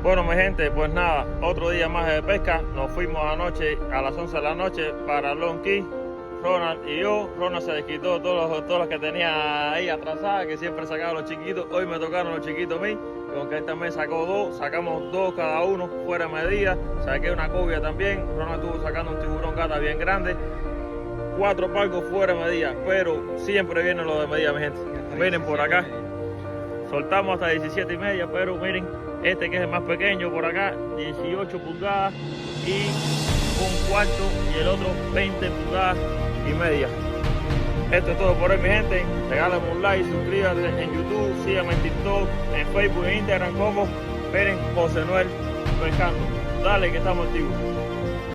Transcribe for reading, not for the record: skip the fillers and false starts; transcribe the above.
Bueno, mi gente, pues nada, otro día más de pesca. Nos fuimos anoche a las 11 de la noche para Long Key, Ronald y yo. Ronald se desquitó todos los que tenía ahí atrasados, que siempre sacaba los chiquitos. Hoy me tocaron los chiquitos a mí, aunque él también sacó dos. Sacamos dos cada uno, fuera de medida. Saqué una cobia también. Ronald estuvo sacando un tiburón gata bien grande. 4 palcos fuera de medida, pero siempre vienen los de medida, mi gente. Miren por acá. Soltamos hasta 17,5, pero miren, este que es el más pequeño por acá, 18 pulgadas y un cuarto, y el otro 20 pulgadas y media. Esto es todo por hoy, mi gente. Regálenme un like, suscríbanse en YouTube, síganme en TikTok, en Facebook e Instagram como José Noel Pescando. Dale que estamos activos.